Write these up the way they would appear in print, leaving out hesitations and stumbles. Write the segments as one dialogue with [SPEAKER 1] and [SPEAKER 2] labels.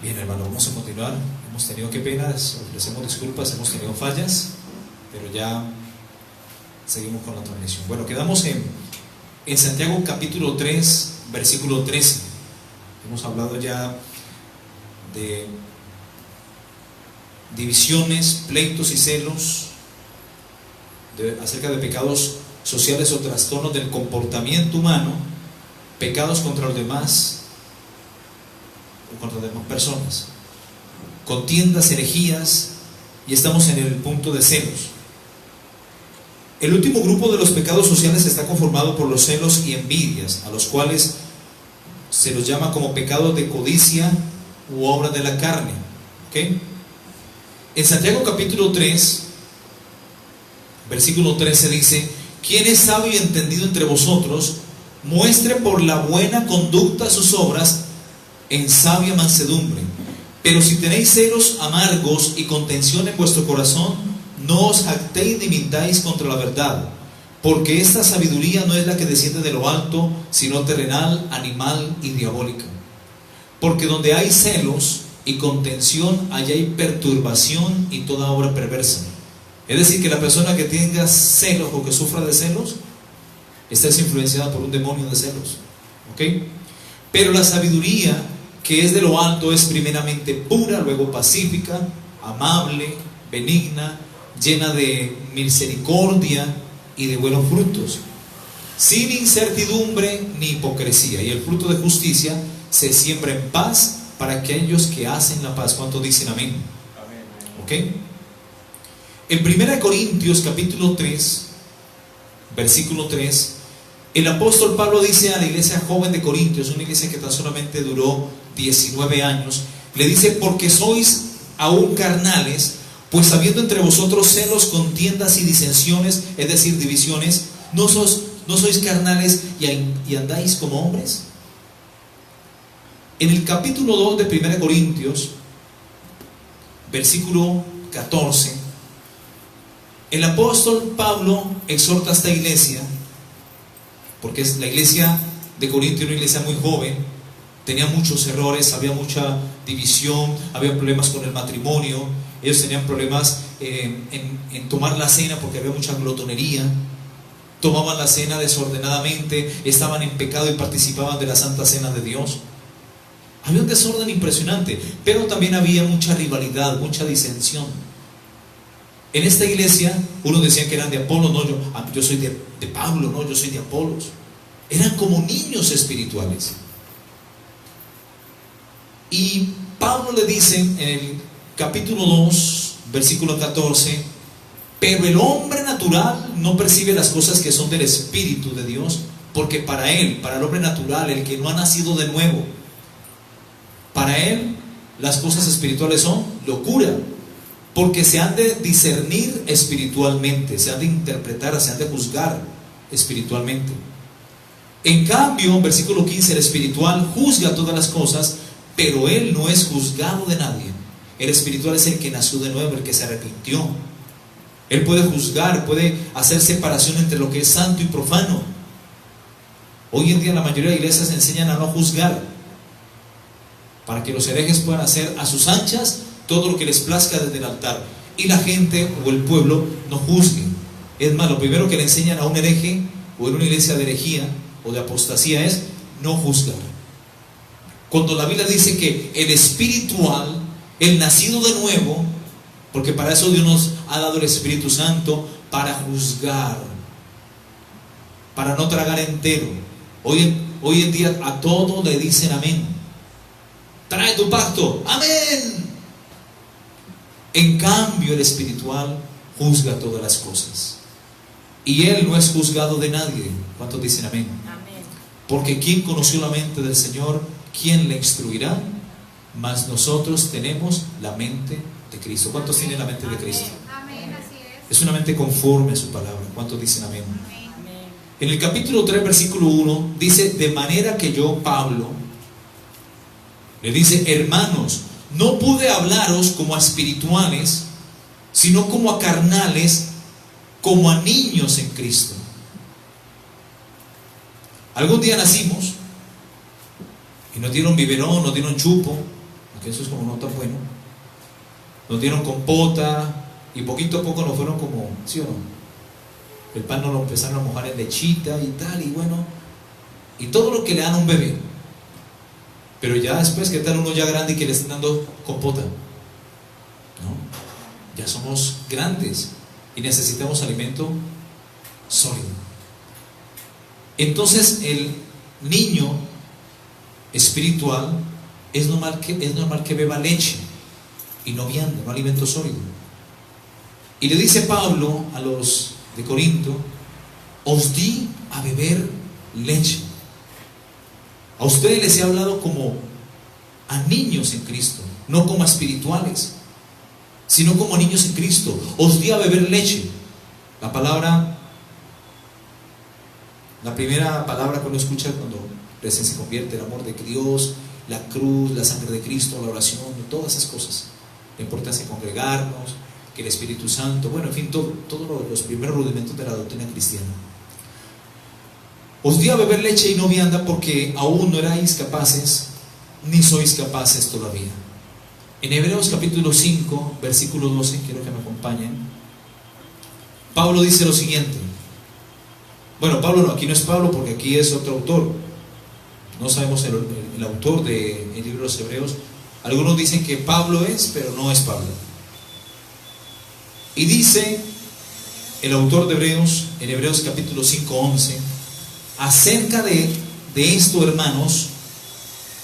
[SPEAKER 1] Bien, hermano, vamos a continuar. Hemos tenido, qué pena, les ofrecemos disculpas, hemos tenido fallas, pero ya seguimos con la transmisión. Bueno, quedamos en Santiago capítulo 3, versículo 13. Hemos hablado ya de divisiones, pleitos y celos, acerca de pecados sociales o trastornos del comportamiento humano, pecados contra los demás o contra las demás personas, contiendas, herejías, y estamos en el punto de celos. El último grupo de los pecados sociales está conformado por los celos y envidias, a los cuales se los llama como pecados de codicia u obras de la carne. ¿Okay? En Santiago capítulo 3, versículo 13 dice: ¿Quién es sabio y entendido entre vosotros? Muestre por la buena conducta sus obras en sabia mansedumbre. Pero si tenéis celos amargos y contención en vuestro corazón, no os jactéis ni mintáis contra la verdad, porque esta sabiduría no es la que desciende de lo alto, sino terrenal, animal y diabólica. Porque donde hay celos y contención, allá hay perturbación y toda obra perversa. Es decir, que la persona que tenga celos o que sufra de celos está influenciada por un demonio de celos. ¿Ok? Pero la sabiduría que es de lo alto es primeramente pura, luego pacífica, amable, benigna, llena de misericordia y de buenos frutos, sin incertidumbre ni hipocresía. Y el fruto de justicia se siembra en paz para aquellos que hacen la paz. ¿Cuántos dicen amén? ¿Ok? En 1 Corintios capítulo 3, versículo 3, el apóstol Pablo dice a la iglesia joven de Corintios, una iglesia que tan solamente duró 19 años, le dice: porque sois aún carnales, pues habiendo entre vosotros celos, contiendas y disensiones, es decir, divisiones, ¿no sois carnales y andáis como hombres? En el capítulo 2 de 1 Corintios, versículo 14, el apóstol Pablo exhorta a esta iglesia, porque la iglesia de Corinto era una iglesia muy joven, tenía muchos errores, había mucha división, había problemas con el matrimonio, ellos tenían problemas en tomar la cena porque había mucha glotonería, tomaban la cena desordenadamente, estaban en pecado y participaban de la Santa Cena de Dios. Había un desorden impresionante, pero también había mucha rivalidad, mucha disensión. En esta iglesia, unos decían que eran de Apolos, no, yo soy de Pablo, no, yo soy de Apolos. Eran como niños espirituales. Y Pablo le dice en el capítulo 2, versículo 14: pero el hombre natural no percibe las cosas que son del Espíritu de Dios, porque para el hombre natural, el que no ha nacido de nuevo, para él las cosas espirituales son locura, porque se han de discernir espiritualmente, se han de interpretar, se han de juzgar espiritualmente. En cambio, versículo 15, el espiritual juzga todas las cosas, pero él no es juzgado de nadie. El espiritual es el que nació de nuevo, el que se arrepintió. Él puede juzgar, puede hacer separación entre lo que es santo y profano. Hoy en día la mayoría de iglesias enseñan a no juzgar, para que los herejes puedan hacer a sus anchas todo lo que les plazca desde el altar, y la gente o el pueblo no juzguen. Es más, lo primero que le enseñan a un hereje o en una iglesia de herejía o de apostasía es no juzgar. Cuando la Biblia dice que el espiritual, el nacido de nuevo, porque para eso Dios nos ha dado el Espíritu Santo, para juzgar, para no tragar entero. Hoy en día a todo le dicen amén. Trae tu pacto, amén. En cambio, el espiritual juzga todas las cosas, y él no es juzgado de nadie. ¿Cuántos dicen amén? Amén. Porque ¿quién conoció la mente del Señor? ¿Quién le instruirá? Mas nosotros tenemos la mente de Cristo. ¿Cuántos amén tienen la mente de Cristo?
[SPEAKER 2] Amén, así
[SPEAKER 1] es una mente conforme a su palabra. ¿Cuántos dicen amén? Amén. En el capítulo 3, versículo 1, dice: de manera que yo, Pablo, le dice: hermanos, no pude hablaros como a espirituales, sino como a carnales, como a niños en Cristo. Algún día nacimos y nos dieron biberón, nos dieron chupo, porque eso es como no tan bueno. Nos dieron compota y poquito a poco nos fueron como, ¿sí o no? El pan nos lo empezaron a mojar en lechita y tal, y bueno, y todo lo que le dan a un bebé. Pero ya después, ¿qué tal uno ya grande y que le estén dando compota? ¿No? Ya somos grandes y necesitamos alimento sólido. Entonces el niño espiritual es normal que beba leche y no vianda, no alimento sólido. Y le dice Pablo a los de Corinto: os di a beber leche. A ustedes les he hablado como a niños en Cristo, no como a espirituales, sino como a niños en Cristo. Os di a beber leche. La primera palabra que uno escucha cuando recién se convierte: el amor de Dios, la cruz, la sangre de Cristo, la oración, todas esas cosas. La importancia de congregarnos, que el Espíritu Santo, bueno, en fin, todos los primeros rudimentos de la doctrina cristiana. Os di a beber leche y no vianda porque aún no erais capaces, ni sois capaces todavía. En Hebreos capítulo 5, versículo 12, quiero que me acompañen. Pablo dice lo siguiente. Bueno, Pablo no, aquí no es Pablo porque aquí es otro autor. No sabemos el autor del libro de los Hebreos. Algunos dicen que Pablo es, pero no es Pablo. Y dice el autor de Hebreos, en Hebreos capítulo 5, 11, acerca de esto, hermanos,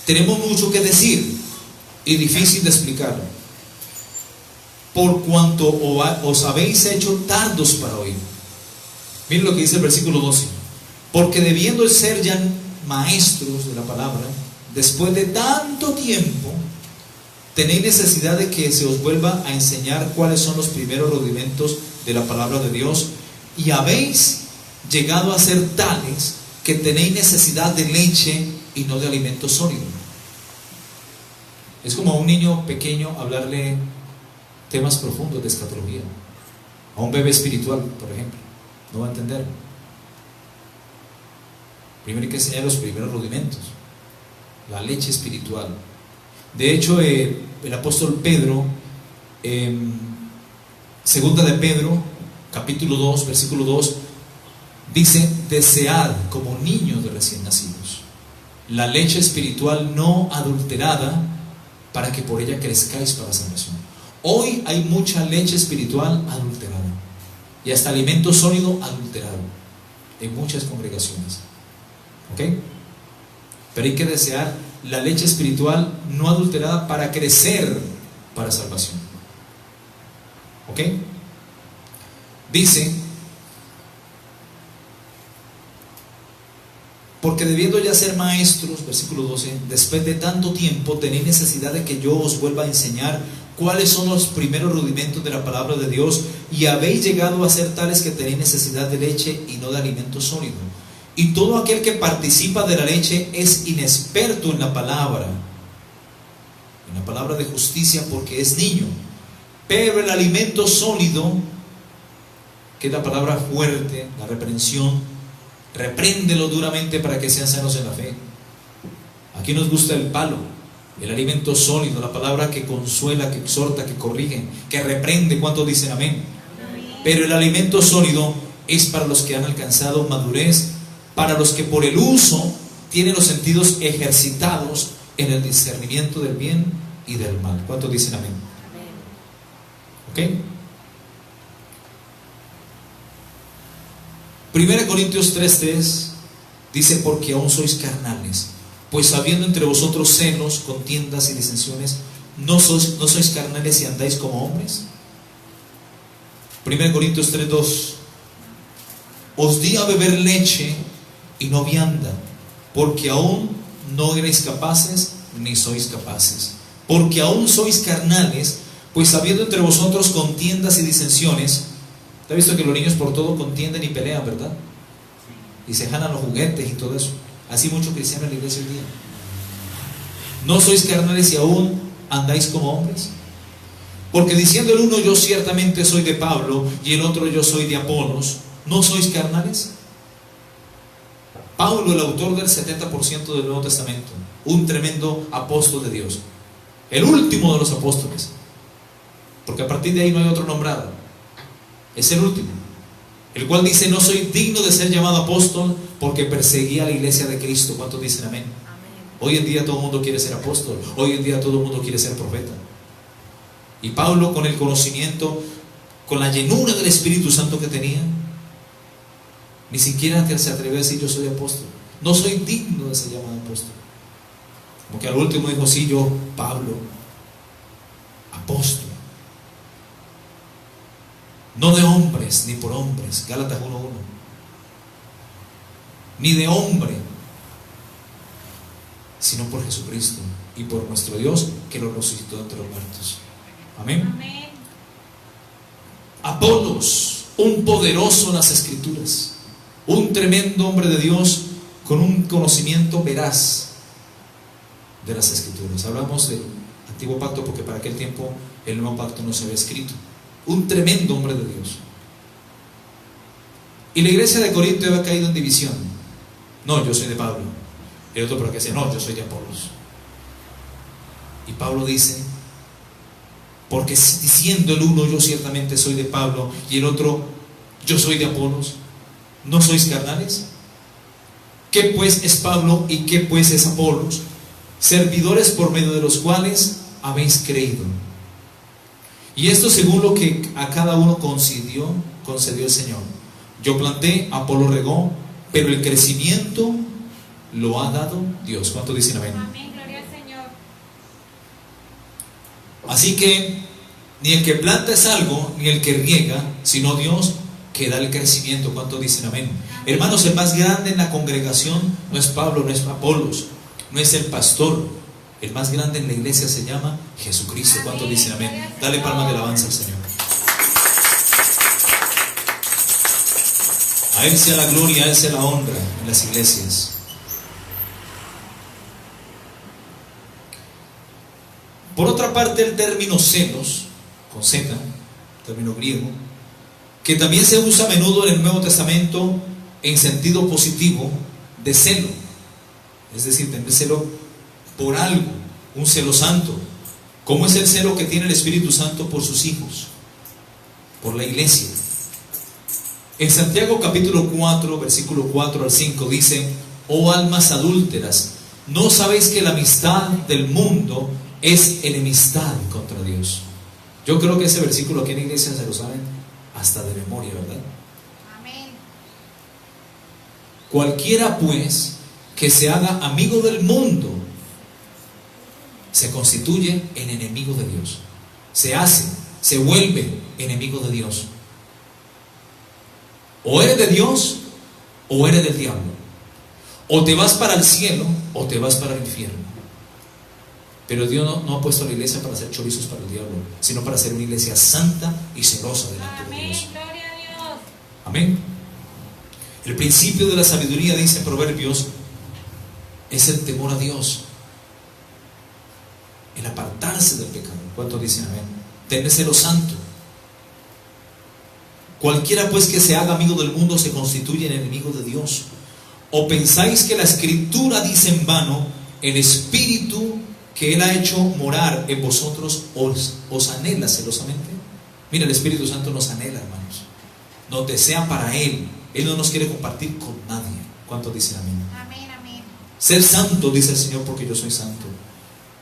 [SPEAKER 1] tenemos mucho que decir y difícil de explicar, por cuanto os habéis hecho tardos para oír. Miren lo que dice el versículo 12: porque debiendo ser ya maestros de la palabra, después de tanto tiempo, tenéis necesidad de que se os vuelva a enseñar cuáles son los primeros rudimentos de la palabra de Dios, y habéis llegado a ser tales que tenéis necesidad de leche y no de alimento sólido. Es como a un niño pequeño hablarle temas profundos de escatología. A un bebé espiritual, por ejemplo, no va a entender. Primero hay que enseñar los primeros rudimentos, la leche espiritual. De hecho, el apóstol Pedro, segunda de Pedro, capítulo 2, versículo 2, dice: desead como niños de recién nacidos la leche espiritual no adulterada, para que por ella crezcáis para salvación. Hoy hay mucha leche espiritual adulterada y hasta alimento sólido adulterado en muchas congregaciones. ¿Ok? Pero hay que desear la leche espiritual no adulterada para crecer para salvación. ¿Ok? Dice: porque debiendo ya ser maestros, versículo 12, después de tanto tiempo tenéis necesidad de que yo os vuelva a enseñar cuáles son los primeros rudimentos de la palabra de Dios, y habéis llegado a ser tales que tenéis necesidad de leche y no de alimento sólido. Y todo aquel que participa de la leche es inexperto en la palabra de justicia, porque es niño. Pero el alimento sólido, que es la palabra fuerte, la reprensión, repréndelo duramente para que sean sanos en la fe. Aquí nos gusta el palo, el alimento sólido, la palabra que consuela, que exhorta, que corrige, que reprende. ¿Cuántos dicen amén? Pero el alimento sólido es para los que han alcanzado madurez, para los que por el uso tienen los sentidos ejercitados en el discernimiento del bien y del mal. ¿Cuántos dicen amén? ¿Ok? 1 Corintios 3:3 dice: porque aún sois carnales, pues habiendo entre vosotros celos, contiendas y disensiones, ¿no sois carnales y andáis como hombres? 1 Corintios 3:2: os di a beber leche y no vianda, porque aún no erais capaces, ni sois capaces. Porque aún sois carnales, pues habiendo entre vosotros contiendas y disensiones. ¿Te has visto que los niños por todo contienden y pelean, verdad? Y se jalan los juguetes y todo eso. Así muchos cristianos en la iglesia hoy día. ¿No sois carnales y aún andáis como hombres? Porque diciendo el uno: yo ciertamente soy de Pablo, y el otro: yo soy de Apolos, ¿no sois carnales? Pablo, el autor del 70% del Nuevo Testamento, un tremendo apóstol de Dios. el último de los apóstoles, porque a partir de ahí no hay otro nombrado, es el último, el cual dice: no soy digno de ser llamado apóstol porque perseguía a la iglesia de Cristo. ¿Cuántos dicen amén? Hoy en día todo el mundo quiere ser apóstol, hoy en día todo el mundo quiere ser profeta. Y Pablo, con el conocimiento, con la llenura del Espíritu Santo que tenía, ni siquiera se atrevió a decir: yo soy apóstol, no soy digno de ser llamado apóstol. Como que al último dijo: sí, yo, Pablo, apóstol, no de hombres ni por hombres, Gálatas 1:1, ni de hombre, sino por Jesucristo y por nuestro Dios, que lo resucitó entre los muertos. Amén.
[SPEAKER 2] Amén.
[SPEAKER 1] Apolos, un poderoso en las Escrituras, un tremendo hombre de Dios con un conocimiento veraz de las Escrituras. Hablamos del Antiguo Pacto porque para aquel tiempo el Nuevo Pacto no se había escrito. Un tremendo hombre de Dios. Y la iglesia de Corinto había caído en división. No, yo soy de Pablo. El otro, pero que decía: no, yo soy de Apolos. Y Pablo dice: porque diciendo el uno: yo ciertamente soy de Pablo, y el otro: yo soy de Apolos, ¿no sois carnales? ¿Qué pues es Pablo y qué pues es Apolos? Servidores por medio de los cuales habéis creído. Y esto según lo que a cada uno concedió el Señor. Yo planté, Apolo regó, pero el crecimiento lo ha dado Dios. ¿Cuántos dicen amén?
[SPEAKER 2] Amén, gloria al Señor.
[SPEAKER 1] Así que ni el que planta es algo, ni el que riega, sino Dios que da el crecimiento. ¿Cuántos dicen amén? Hermanos, el más grande en la congregación no es Pablo, no es Apolos, no es el pastor. El más grande en la iglesia se llama Jesucristo. ¿Cuántos dicen amén? Dale palmas de alabanza al Señor. A Él sea la gloria, a Él sea la honra en las iglesias. Por otra parte, el término celos, con Z, término griego, que también se usa a menudo en el Nuevo Testamento en sentido positivo, de celo, es decir, tener celo por algo, un celo santo, como es el celo que tiene el Espíritu Santo por sus hijos, por la iglesia. En Santiago capítulo 4, versículo 4 al 5 dice: oh almas adúlteras, ¿no sabéis que la amistad del mundo es enemistad contra Dios? Yo creo que ese versículo aquí en la iglesia se lo saben hasta de memoria, ¿verdad?
[SPEAKER 2] Amén.
[SPEAKER 1] Cualquiera pues que se haga amigo del mundo se constituye en enemigo de Dios. Se vuelve enemigo de Dios. O eres de Dios o eres del diablo. O te vas para el cielo o te vas para el infierno. Pero Dios no ha puesto a la iglesia para hacer chorizos para el diablo, sino para ser una iglesia santa y celosa delante de Dios.
[SPEAKER 2] Amén, gloria a Dios.
[SPEAKER 1] Amén. El principio de la sabiduría, dice Proverbios, es el temor a Dios, el apartarse del pecado. ¿Cuántos dicen amén? Tener celo santo. Cualquiera pues que se haga amigo del mundo se constituye en enemigo de Dios. ¿O pensáis que la Escritura dice en vano: el Espíritu que Él ha hecho morar en vosotros os anhela celosamente? Mira, el Espíritu Santo nos anhela, hermanos, nos desea para Él. Él no nos quiere compartir con nadie. ¿Cuántos dicen amén?
[SPEAKER 2] Amén, amén.
[SPEAKER 1] Ser santo, dice el Señor, porque yo soy santo.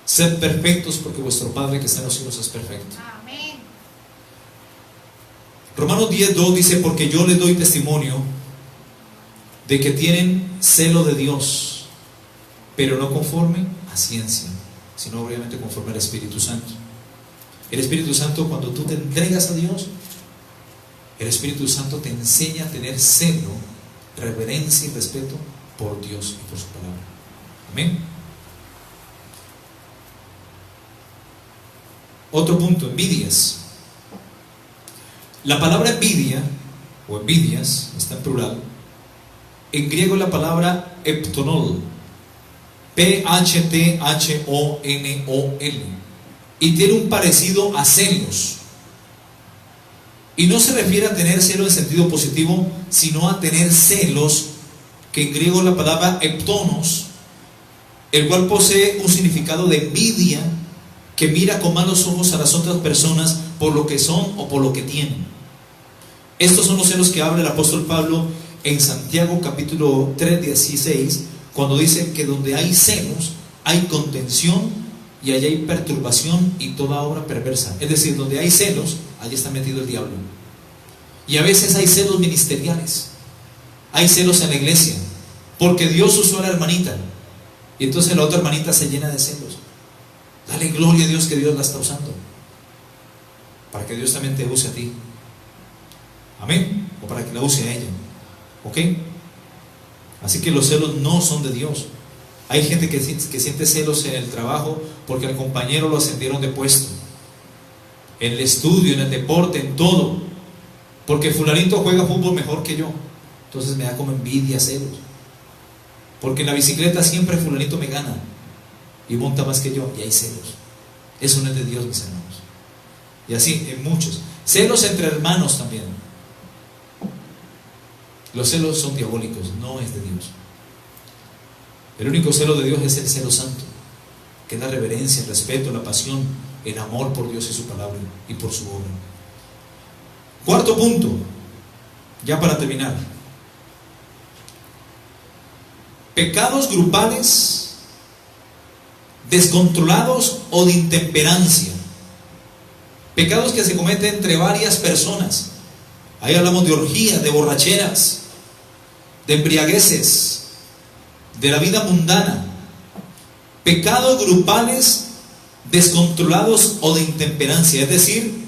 [SPEAKER 1] Sed perfectos porque vuestro Padre que está en los cielos es perfecto.
[SPEAKER 2] Amén.
[SPEAKER 1] Romanos 10:2 dice: porque yo les doy testimonio de que tienen celo de Dios, pero no conforme a ciencia, sino obviamente conforme al Espíritu Santo. El Espíritu Santo, cuando tú te entregas a Dios, el Espíritu Santo te enseña a tener celo, reverencia y respeto por Dios y por su palabra. Amén. Otro punto: envidias. La palabra envidia o envidias, está en plural, en griego la palabra eptonol, P-H-T-H-O-N-O-L, y tiene un parecido a celos. Y no se refiere a tener celos en sentido positivo, sino a tener celos, que en griego la palabra eptonos, el cual posee un significado de envidia que mira con malos ojos a las otras personas por lo que son o por lo que tienen. Estos son los celos que habla el apóstol Pablo en Santiago capítulo 3, 16, cuando dice que donde hay celos, hay contención y allá hay perturbación y toda obra perversa. Es decir, donde hay celos, allí está metido el diablo. Y a veces hay celos ministeriales, hay celos en la iglesia, porque Dios usó a la hermanita y entonces la otra hermanita se llena de celos. Dale gloria a Dios que Dios la está usando, para que Dios también te use a ti. Amén. O para que la use a ella. ¿Ok? Así que los celos no son de Dios. Hay gente que siente celos en el trabajo porque al compañero lo ascendieron de puesto, en el estudio, en el deporte, en todo, porque fulanito juega fútbol mejor que yo, entonces me da como envidia, celos, porque en la bicicleta siempre fulanito me gana y monta más que yo, y hay celos. Eso no es de Dios, mis hermanos. Y así en muchos celos entre hermanos también. Los celos son diabólicos, no es de Dios. El único celo de Dios es el celo santo, que es la reverencia, el respeto, la pasión, el amor por Dios y su palabra y por su obra. Cuarto punto, ya para terminar: pecados grupales, descontrolados o de intemperancia. Pecados que se cometen entre varias personas. Ahí hablamos de orgías, de borracheras, de embriagueces, de la vida mundana. Pecados grupales, descontrolados o de intemperancia, es decir,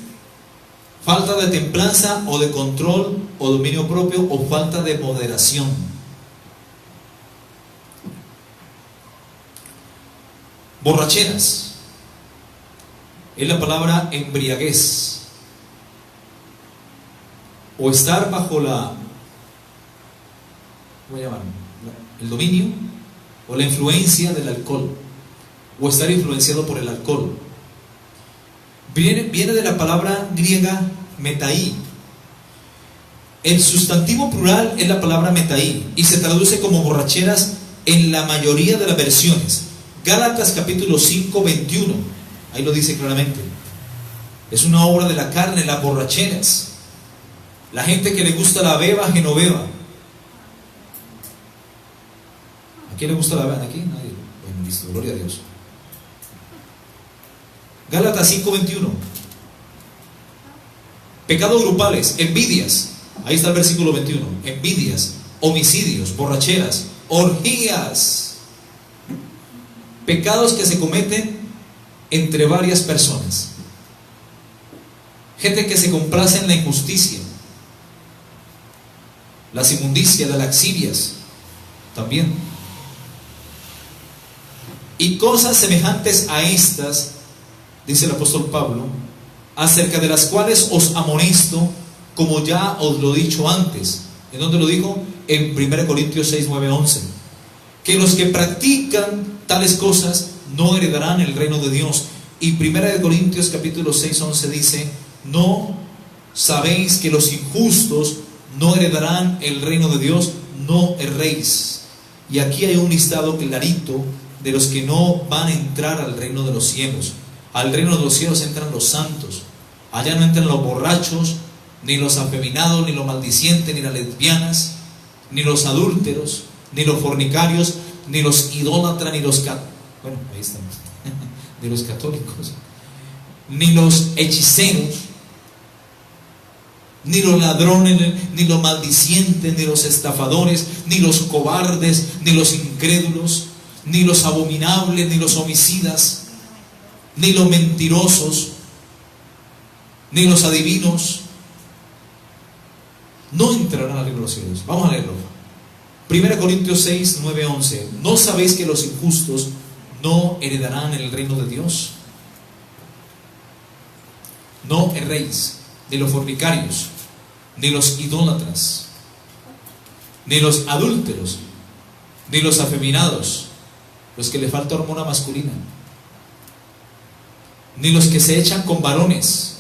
[SPEAKER 1] falta de templanza o de control o dominio propio o falta de moderación. Borracheras es la palabra embriaguez, o estar bajo el dominio o la influencia del alcohol, o estar influenciado por el alcohol. Viene de la palabra griega metaí. El sustantivo plural es la palabra metaí y se traduce como borracheras en la mayoría de las versiones. Gálatas capítulo 5, 21, ahí lo dice claramente. Es una obra de la carne, las borracheras. La gente que le gusta la beba genoveva. ¿A quién le gusta la beba? ¿Aquí? Nadie. Bueno, listo, gloria a Dios. Gálatas 5:21. Pecados grupales, envidias. Ahí está el versículo 21. Envidias, homicidios, borracheras, orgías. Pecados que se cometen entre varias personas. Gente que se complace en la injusticia, las inmundicias, las laxivias también. Y cosas semejantes a estas, dice el apóstol Pablo, acerca de las cuales os amonesto, como ya os lo he dicho antes. ¿En dónde lo dijo? En 1 Corintios 6, 9, 11. Que los que practican tales cosas no heredarán el reino de Dios. Y 1 Corintios capítulo 6, 11 dice: ¿no sabéis que los injustos no heredarán el reino de Dios? No erréis. Y aquí hay un listado clarito de los que no van a entrar al reino de los cielos. Al reino de los cielos entran los santos. Allá no entran los borrachos, ni los afeminados, ni los maldicientes, ni las lesbianas, ni los adúlteros, ni los fornicarios, ni los idólatras, ni los ni los católicos, ni los hechiceros, ni los ladrones, ni los maldicientes, ni los estafadores, ni los cobardes, ni los incrédulos, ni los abominables, ni los homicidas, ni los mentirosos, ni los adivinos, no entrarán al reino de los cielos. Vamos a leerlo. 1 Corintios 6, 9, 11. ¿No sabéis que los injustos no heredarán el reino de Dios? No erréis, ni los fornicarios, ni los idólatras, ni los adúlteros, ni los afeminados, los que le falta hormona masculina, ni los que se echan con varones,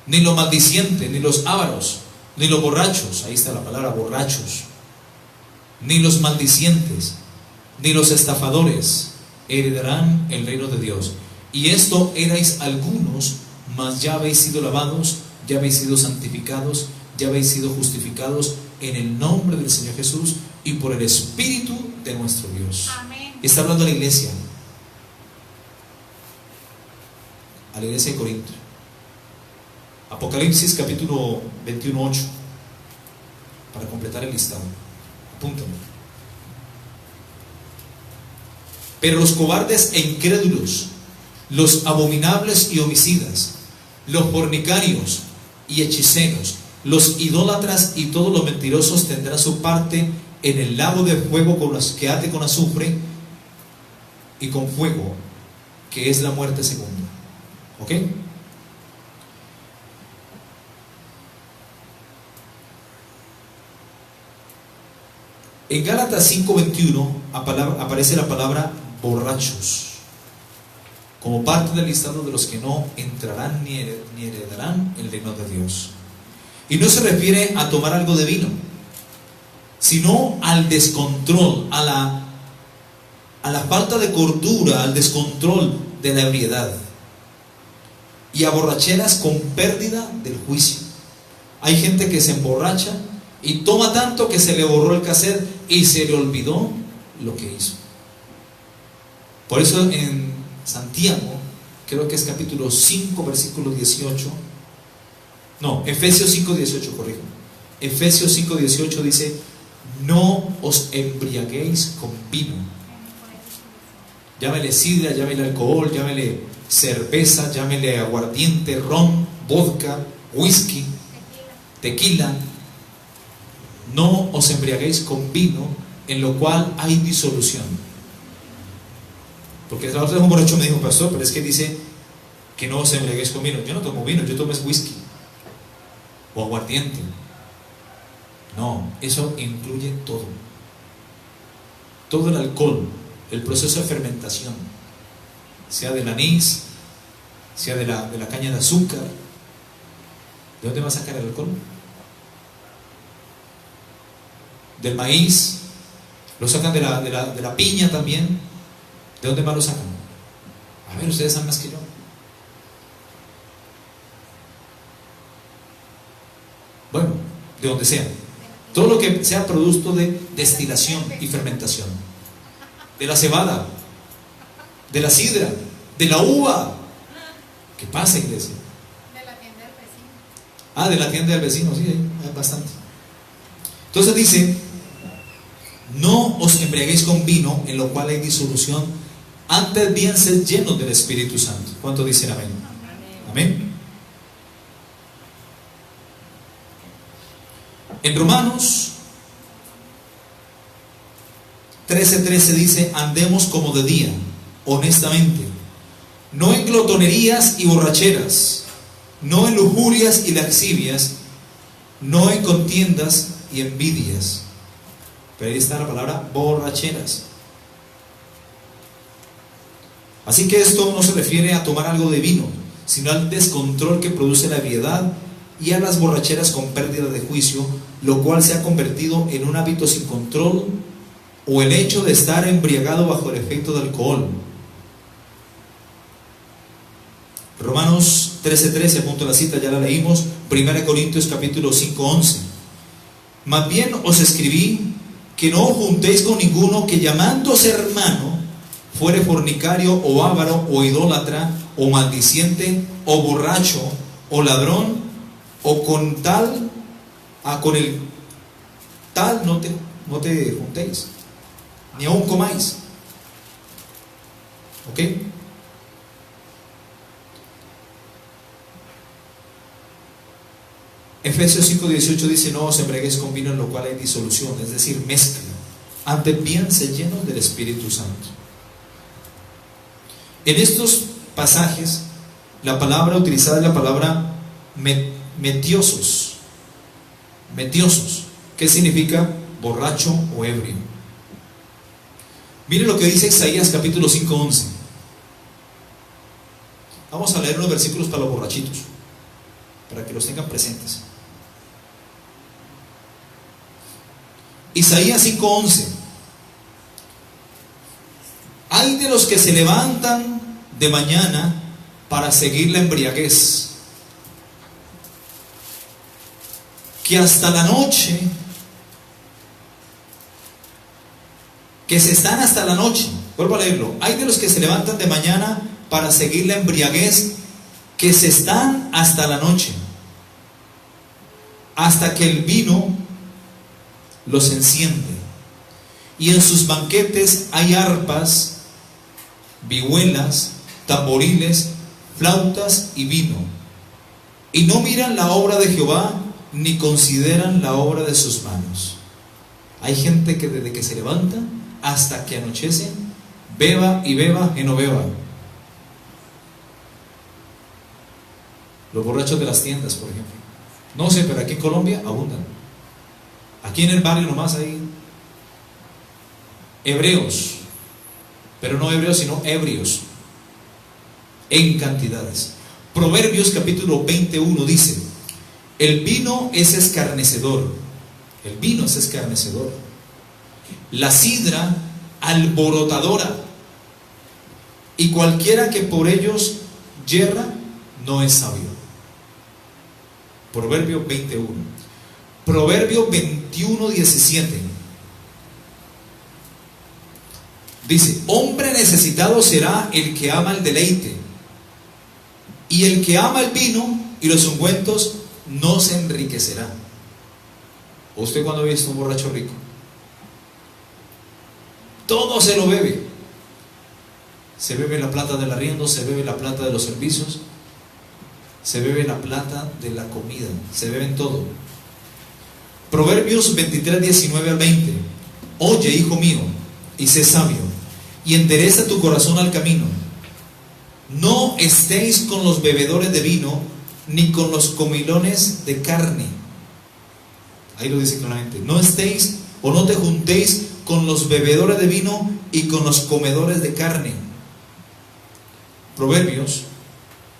[SPEAKER 1] ni los maldicientes, ni los ávaros, ni los borrachos, ahí está la palabra borrachos, ni los maldicientes, ni los estafadores heredarán el reino de Dios. Y esto erais algunos, mas ya habéis sido lavados, ya habéis sido santificados, ya habéis sido justificados en el nombre del Señor Jesús y por el Espíritu de nuestro Dios.
[SPEAKER 2] Amén.
[SPEAKER 1] Está hablando a la iglesia de Corinto. Apocalipsis capítulo 21:8, para completar el listado. Apúntame. Pero los cobardes e incrédulos, los abominables y homicidas, los fornicarios y hechiceros, los idólatras y todos los mentirosos tendrán su parte en el lago de fuego que arde con azufre y con fuego, que es la muerte segunda. ¿Ok? En Gálatas 5:21 aparece la palabra borrachos como parte del listado de los que no entrarán ni heredarán el reino de Dios. Y no se refiere a tomar algo de vino, sino al descontrol, a la falta de cordura, al descontrol de la ebriedad, y a borracheras con pérdida del juicio. Hay gente que se emborracha y toma tanto que se le borró el cassette y se le olvidó lo que hizo. Por eso en Santiago, creo que es capítulo 5, versículo 18. No, Efesios 5:18, corrijo. Efesios 5:18 dice: no os embriaguéis con vino. Llámele sidra, llámele alcohol, llámele cerveza, llámele aguardiente, ron, vodka, whisky, tequila. No os embriaguéis con vino, en lo cual hay disolución. Porque la otra vez un borracho me dijo: pastor, pero es que dice que no os embriaguéis con vino. Yo no tomo vino, yo tomo whisky o aguardiente. No, eso incluye todo. Todo el alcohol, el proceso de fermentación, sea del anís, sea de la caña de azúcar. ¿De dónde va a sacar el alcohol? Del maíz. Lo sacan de la piña también. ¿De dónde más lo sacan? A ver, ustedes saben más que yo. Bueno, de donde sea. Todo lo que sea producto de destilación y fermentación. De la cebada, de la sidra, de la uva. ¿Qué pasa, iglesia?
[SPEAKER 2] De la tienda del vecino.
[SPEAKER 1] Ah, de la tienda del vecino, sí, hay bastante. Entonces dice: no os embriaguéis con vino, en lo cual hay disolución, antes bien sed llenos del Espíritu Santo. ¿Cuánto dicen amén? Amén. En Romanos 13:13 dice: andemos como de día, honestamente, no en glotonerías y borracheras, no en lujurias y lascivias, no en contiendas y envidias. Pero ahí está la palabra borracheras. Así que esto no se refiere a tomar algo de vino, sino al descontrol que produce la ebriedad y a las borracheras con pérdida de juicio, lo cual se ha convertido en un hábito sin control, o el hecho de estar embriagado bajo el efecto de alcohol. Romanos 13:13, apunto la cita, ya la leímos. 1 Corintios capítulo 5:11. Más bien os escribí que no os juntéis con ninguno que, llamándose hermano, fuere fornicario o avaro o idólatra o maldiciente o borracho o ladrón, o con el tal no te juntéis, ni aún comáis. ¿Ok? Efesios 5:18 dice: no os embriaguéis con vino, en lo cual hay disolución, es decir, mezcla. Antes bien sed llenos del Espíritu Santo. En estos pasajes, la palabra utilizada es la palabra metiosos. Metiosos, ¿qué significa? Borracho o ebrio. Mire lo que dice Isaías capítulo 5:11. Vamos a leer unos versículos para los borrachitos, para que los tengan presentes. Isaías 5:11. Hay de los que se levantan de mañana para seguir la embriaguez, que hasta la noche, que se están hasta la noche. Vuelvo a leerlo. Hay de los que se levantan de mañana para seguir la embriaguez, que se están hasta la noche, hasta que el vino los enciende. Y en sus banquetes hay arpas, vihuelas, tamboriles, flautas y vino. Y no miran la obra de Jehová, ni consideran la obra de sus manos. Hay gente que desde que se levanta hasta que anochece, beba y beba y no beba. Los borrachos de las tiendas, por ejemplo. No sé, pero aquí en Colombia abundan. Aquí en el barrio nomás hay hebreos, pero no hebreos sino ebrios, en cantidades. Proverbios capítulo 21 dice: el vino es escarnecedor, el vino es escarnecedor, la sidra alborotadora, y cualquiera que por ellos yerra no es sabio. Proverbio 21. Proverbio 21, 17. Dice: hombre necesitado será el que ama el deleite, y el que ama el vino y los ungüentos no se enriquecerá. ¿Usted cuándo ha visto un borracho rico? Todo se lo bebe. Se bebe la plata del arriendo, se bebe la plata de los servicios, se bebe la plata de la comida, se beben todo. Proverbios 23, 19 al 20. Oye, hijo mío, y sé sabio, y endereza tu corazón al camino. No estéis con los bebedores de vino, ni con los comilones de carne. Ahí lo dice claramente. No estéis o no te juntéis con los bebedores de vino y con los comedores de carne. Proverbios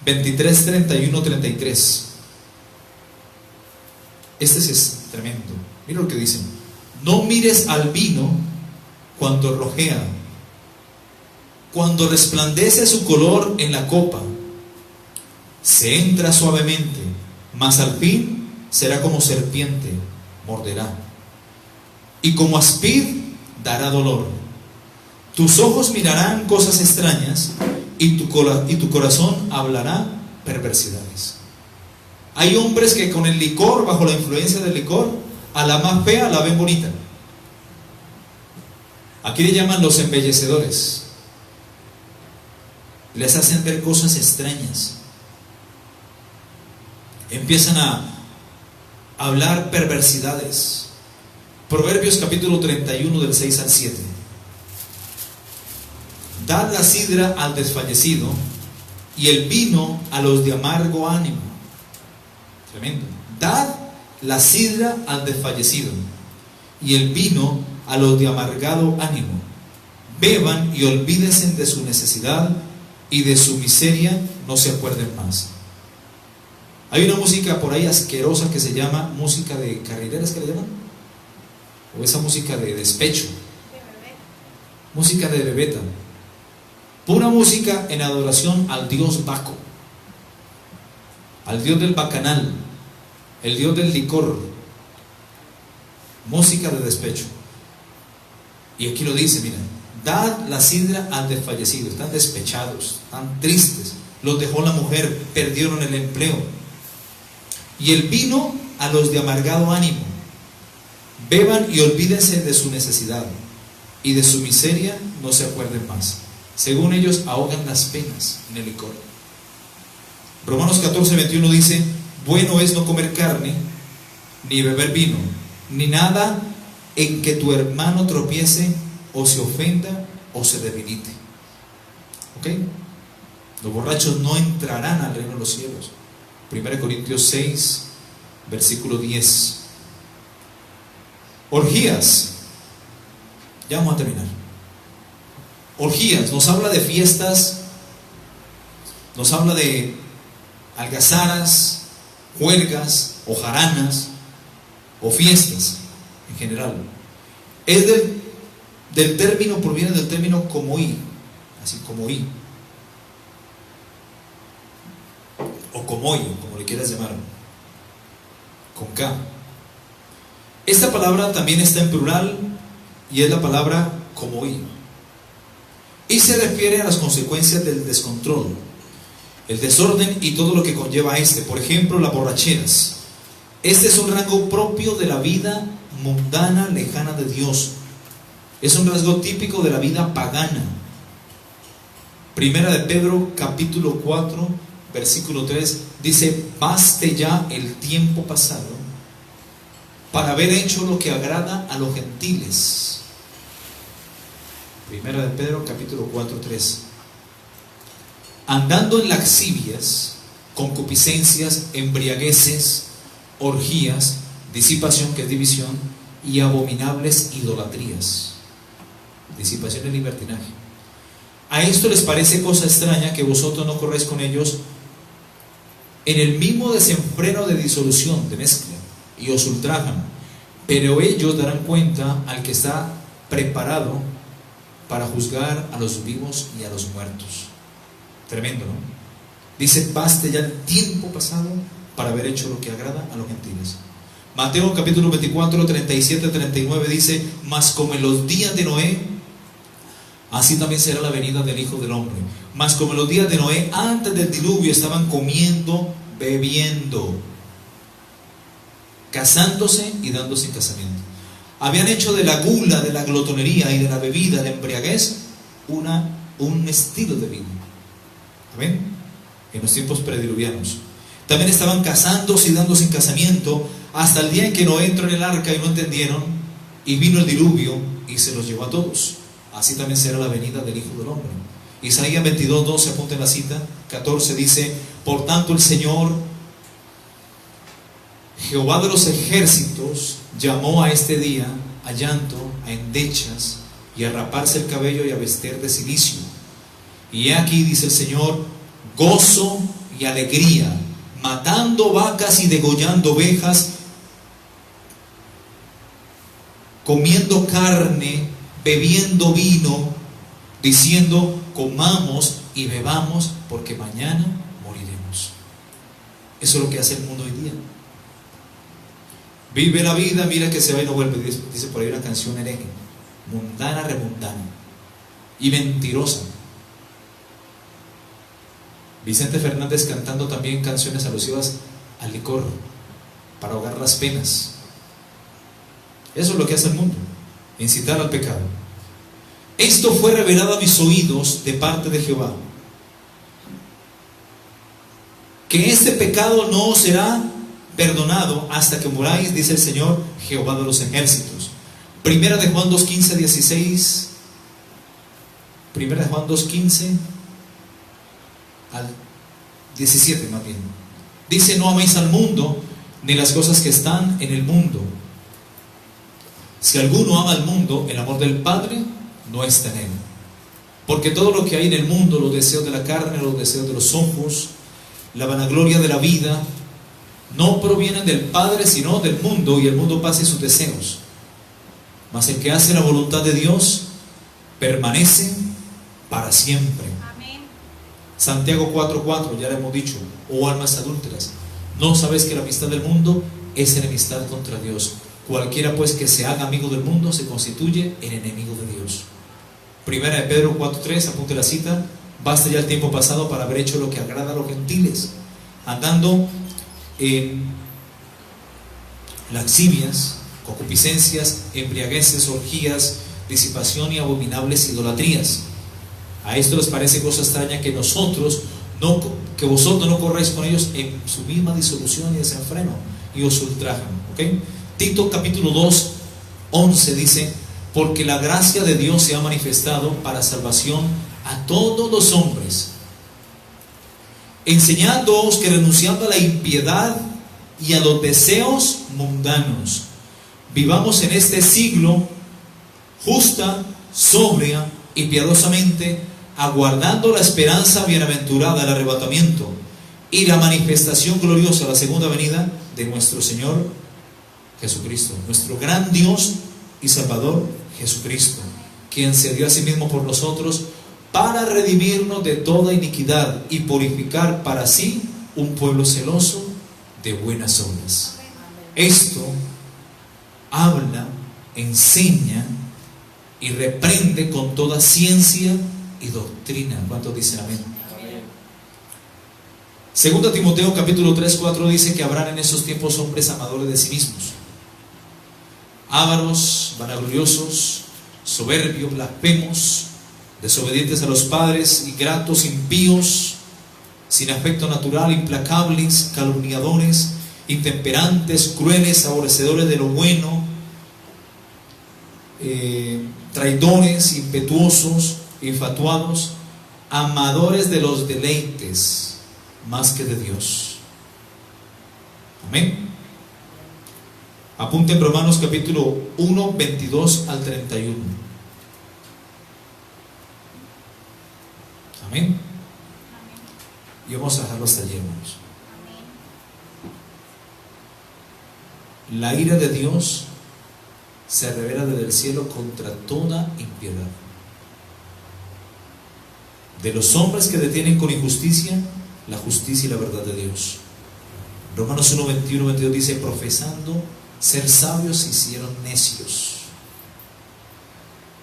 [SPEAKER 1] 23, 31, 33. Este sí es tremendo. Mira lo que dicen: no mires al vino cuando rojea, cuando resplandece su color en la copa. Se entra suavemente, mas al fin será como serpiente, morderá, y como aspid dará dolor. Tus ojos mirarán cosas extrañas, y tu corazón hablará perversidades. Hay hombres que con el licor, bajo la influencia del licor, a la más fea la ven bonita. Aquí le llaman los embellecedores. Les hacen ver cosas extrañas. Empiezan a hablar perversidades. Proverbios capítulo 31 del 6 al 7. Dad la sidra al desfallecido y el vino a los de amargo ánimo. Tremendo. Dad la sidra al desfallecido y el vino a los de amargado ánimo. Beban y olvídense de su necesidad, y de su miseria no se acuerden más. Hay una música por ahí asquerosa que se llama música de carrileras, que le llaman, o esa música de despecho, música de bebeta, pura música en adoración al dios Baco, al dios del bacanal, el dios del licor, música de despecho. Y aquí lo dice, mira: dad la sidra al desfallecido. Están despechados, están tristes, los dejó la mujer, perdieron el empleo. Y el vino a los de amargado ánimo. Beban y olvídense de su necesidad, y de su miseria no se acuerden más. Según ellos ahogan las penas en el licor. Romanos 14, 21 dice: bueno es no comer carne, ni beber vino, ni nada en que tu hermano tropiece, o se ofenda, o se debilite. ¿Ok? Los borrachos no entrarán al reino de los cielos. 1 Corintios 6, versículo 10. Orgías. Ya vamos a terminar. Orgías nos habla de fiestas, nos habla de algazaras, juergas o jaranas o fiestas en general. Es del término, proviene del término comoí, así comoí. comoyo, como le quieras llamar, con K. Esta palabra también está en plural y es la palabra comoyo. Y se refiere a las consecuencias del descontrol, el desorden y todo lo que conlleva a este. Por ejemplo, las borracheras. Este es un rasgo propio de la vida mundana, lejana de Dios. Es un rasgo típico de la vida pagana. Primera de Pedro, capítulo 4, versículo 3, dice: baste ya el tiempo pasado para haber hecho lo que agrada a los gentiles. Primera de Pedro, capítulo 4, 3. Andando en lascivias, concupiscencias, embriagueces, orgías, disipación, que es división, y abominables idolatrías. Disipación y libertinaje. A esto les parece cosa extraña que vosotros no corréis con ellos en el mismo desenfreno de disolución, de mezcla, y os ultrajan, pero ellos darán cuenta al que está preparado para juzgar a los vivos y a los muertos. Tremendo, ¿no? Dice: baste ya el tiempo pasado para haber hecho lo que agrada a los gentiles. Mateo capítulo 24, 37, 39 dice: mas como en los días de Noé, así también será la venida del Hijo del Hombre. Mas como en los días de Noé, antes del diluvio, estaban comiendo, bebiendo, casándose y dándose en casamiento. Habían hecho de la gula, de la glotonería y de la bebida, de la embriaguez, un estilo de vida. Amén. En los tiempos prediluvianos. También estaban casándose y dándose en casamiento, hasta el día en que Noé entró en el arca y no entendieron, y vino el diluvio y se los llevó a todos. Así también será la venida del Hijo del Hombre. Isaías 22, 12, apunten la cita, 14 dice: por tanto el Señor, Jehová de los ejércitos, llamó a este día a llanto, a endechas, y a raparse el cabello y a vestir de cilicio. Y he aquí, dice el Señor, gozo y alegría, matando vacas y degollando ovejas, comiendo carne, bebiendo vino, diciendo: comamos y bebamos, porque mañana moriremos. Eso es lo que hace el mundo hoy día. Vive la vida, mira que se va y no vuelve. Dice por ahí una canción hereje, mundana, remundana y mentirosa. Vicente Fernández cantando también canciones alusivas al licor para ahogar las penas. Eso es lo que hace el mundo, incitar al pecado. Esto fue revelado a mis oídos de parte de Jehová, que este pecado no será perdonado hasta que muráis, dice el Señor, Jehová de los ejércitos. Primera de Juan 2:15, 16. Primera de Juan 2:15 al 17 más bien. Dice: no améis al mundo, ni las cosas que están en el mundo. Si alguno ama al mundo, el amor del Padre no está en él. Porque todo lo que hay en el mundo, los deseos de la carne, los deseos de los ojos, la vanagloria de la vida, no provienen del Padre, sino del mundo, y el mundo pasa en sus deseos. Mas el que hace la voluntad de Dios permanece para siempre.
[SPEAKER 2] Amén.
[SPEAKER 1] Santiago 4:4, ya le hemos dicho: oh almas adúlteras, ¿no sabes que la amistad del mundo es enemistad contra Dios? Cualquiera pues que se haga amigo del mundo se constituye en enemigo de Dios. Primera de Pedro 4:3, apunte la cita: basta ya el tiempo pasado para haber hecho lo que agrada a los gentiles, andando en lascivias, concupiscencias, embriagueces, orgías, disipación y abominables idolatrías. A esto les parece cosa extraña que vosotros no corráis con ellos en su misma disolución y desenfreno, y os ultrajan. ¿Okay? Tito capítulo 2, 11 dice: porque la gracia de Dios se ha manifestado para salvación a todos los hombres, enseñándoos que renunciando a la impiedad y a los deseos mundanos, vivamos en este siglo justa, sobria y piadosamente, aguardando la esperanza bienaventurada del arrebatamiento y la manifestación gloriosa, la segunda venida de nuestro Señor Jesucristo, nuestro gran Dios y Salvador Jesucristo, quien se dio a sí mismo por nosotros para redimirnos de toda iniquidad y purificar para sí un pueblo celoso de buenas obras. Esto habla, enseña y reprende con toda ciencia y doctrina. ¿Cuántos dicen amén? Segunda Timoteo capítulo 3:4 dice que habrán en esos tiempos hombres amadores de sí mismos, ávaros, vanagloriosos, soberbios, blasfemos, desobedientes a los padres, ingratos, impíos, sin afecto natural, implacables, calumniadores, intemperantes, crueles, aborrecedores de lo bueno, traidores, impetuosos, infatuados, amadores de los deleites más que de Dios. Amén. Apunten Romanos capítulo 1, 22 al 31. Amén. Y vamos a dejarlo hasta allí, hermanos. La ira de Dios se revela desde el cielo contra toda impiedad de los hombres que detienen con injusticia la justicia y la verdad de Dios. Romanos 1, 21, 22 dice: profesando ser sabios se hicieron necios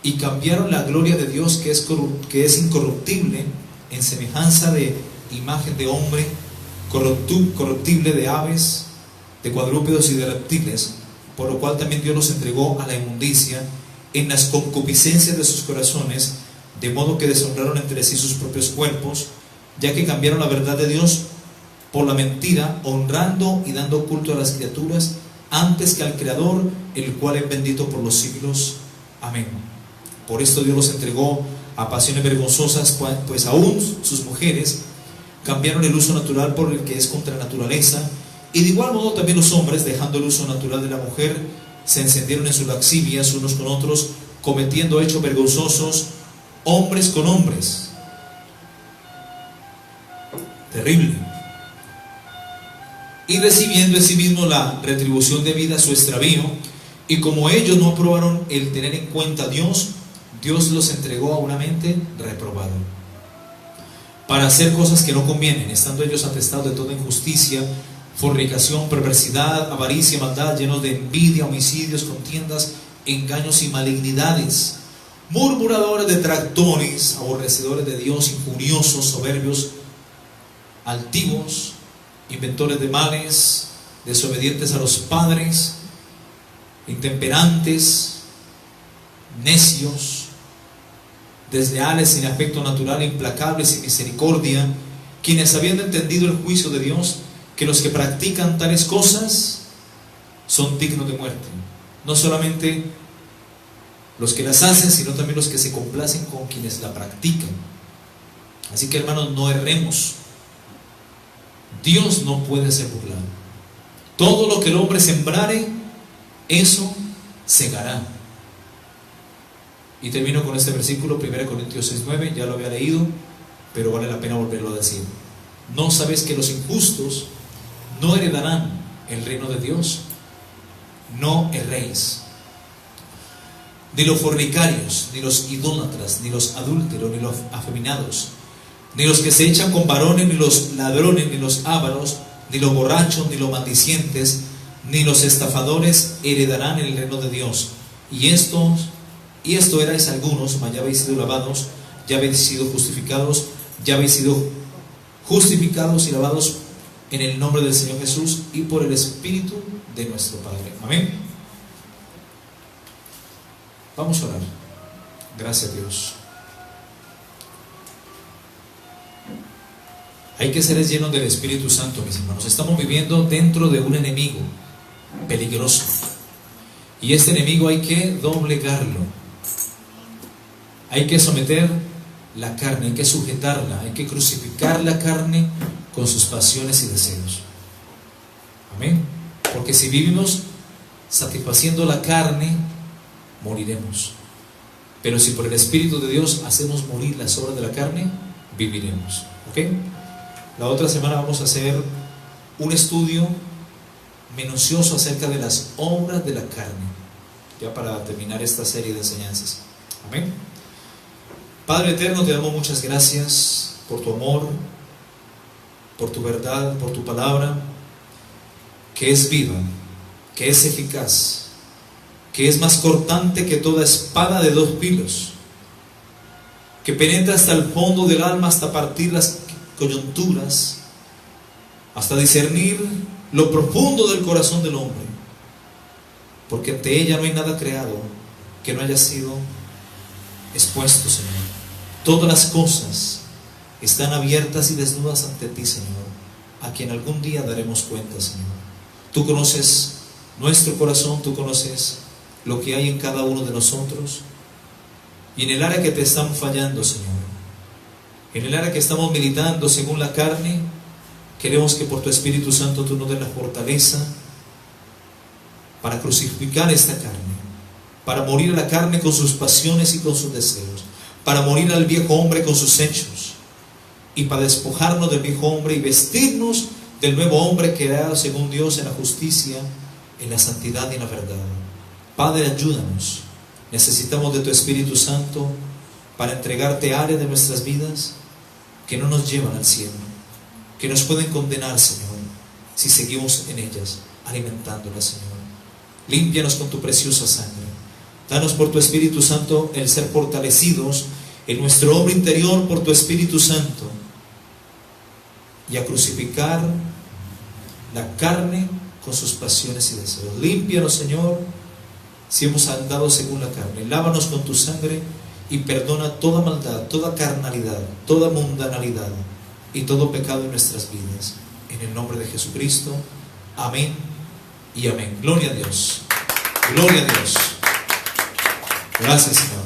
[SPEAKER 1] y cambiaron la gloria de Dios que es incorruptible en semejanza de imagen de hombre, corruptible, de aves, de cuadrúpedos y de reptiles, por lo cual también Dios los entregó a la inmundicia en las concupiscencias de sus corazones, de modo que deshonraron entre sí sus propios cuerpos, ya que cambiaron la verdad de Dios por la mentira, honrando y dando culto a las criaturas antes que al Creador, el cual es bendito por los siglos. Amén. Por esto Dios los entregó a pasiones vergonzosas, pues aún sus mujeres cambiaron el uso natural por el que es contra la naturaleza, y de igual modo también los hombres, dejando el uso natural de la mujer, se encendieron en sus lascivias unos con otros, cometiendo hechos vergonzosos, hombres con hombres. Terrible. Y recibiendo en sí mismo la retribución debida a su extravío, y como ellos no aprobaron el tener en cuenta a Dios, Dios los entregó a una mente reprobada, para hacer cosas que no convienen, estando ellos atestados de toda injusticia, fornicación, perversidad, avaricia, maldad, llenos de envidia, homicidios, contiendas, engaños y malignidades, murmuradores, detractores, aborrecedores de Dios, injuriosos, soberbios, altivos, inventores de males, desobedientes a los padres, intemperantes, necios, desleales, sin afecto natural, implacables, sin misericordia, quienes habiendo entendido el juicio de Dios, que los que practican tales cosas son dignos de muerte. No solamente los que las hacen, sino también los que se complacen con quienes la practican. Así que, hermanos, no erremos. Dios no puede ser burlado. Todo lo que el hombre sembrare, eso segará. Y termino con este versículo, 1 Corintios 6:9, ya lo había leído, pero vale la pena volverlo a decir. ¿No sabes que los injustos no heredarán el reino de Dios? No erréis. Ni los fornicarios, ni los idólatras, ni los adúlteros, ni los afeminados, ni los que se echan con varones, ni los ladrones, ni los ávaros, ni los borrachos, ni los maldicientes, ni los estafadores heredarán el reino de Dios. Y esto erais algunos, mas ya habéis sido lavados, ya habéis sido justificados, ya habéis sido justificados y lavados en el nombre del Señor Jesús y por el Espíritu de nuestro Padre. Amén. Vamos a orar. Gracias a Dios. Hay que ser llenos del Espíritu Santo, mis hermanos. Estamos viviendo dentro de un enemigo peligroso, y este enemigo hay que doblegarlo. Hay que someter la carne, hay que sujetarla, hay que crucificar la carne con sus pasiones y deseos. Amén. Porque si vivimos satisfaciendo la carne, moriremos. Pero si por el Espíritu de Dios hacemos morir las obras de la carne, viviremos. ¿Ok? La otra semana vamos a hacer un estudio minucioso acerca de las obras de la carne, ya para terminar esta serie de enseñanzas. Amén. Padre eterno, te damos muchas gracias por tu amor, por tu verdad, por tu palabra, que es viva, que es eficaz, que es más cortante que toda espada de dos filos, que penetra hasta el fondo del alma, hasta partir las coyunturas, hasta discernir lo profundo del corazón del hombre, porque ante ella no hay nada creado que no haya sido expuesto, Señor. Todas las cosas están abiertas y desnudas ante ti, Señor, a quien algún día daremos cuenta, Señor. Tú conoces nuestro corazón, tú conoces lo que hay en cada uno de nosotros, y en el área que te estamos fallando, Señor, en el área que estamos militando según la carne, queremos que por tu Espíritu Santo tú nos des la fortaleza para crucificar esta carne, para morir a la carne con sus pasiones y con sus deseos, para morir al viejo hombre con sus hechos, y para despojarnos del viejo hombre y vestirnos del nuevo hombre creado según Dios en la justicia, en la santidad y en la verdad. Padre, ayúdanos. Necesitamos de tu Espíritu Santo para entregarte áreas de nuestras vidas que no nos llevan al cielo, que nos pueden condenar, Señor, si seguimos en ellas, alimentándolas, Señor. Límpianos con tu preciosa sangre. Danos por tu Espíritu Santo el ser fortalecidos en nuestro hombre interior por tu Espíritu Santo, y a crucificar la carne con sus pasiones y deseos. Límpianos, Señor, si hemos andado según la carne. Lávanos con tu sangre y perdona toda maldad, toda carnalidad, toda mundanalidad y todo pecado en nuestras vidas. En el nombre de Jesucristo. Amén y amén. Gloria a Dios. Gloria a Dios. Gracias, Señor.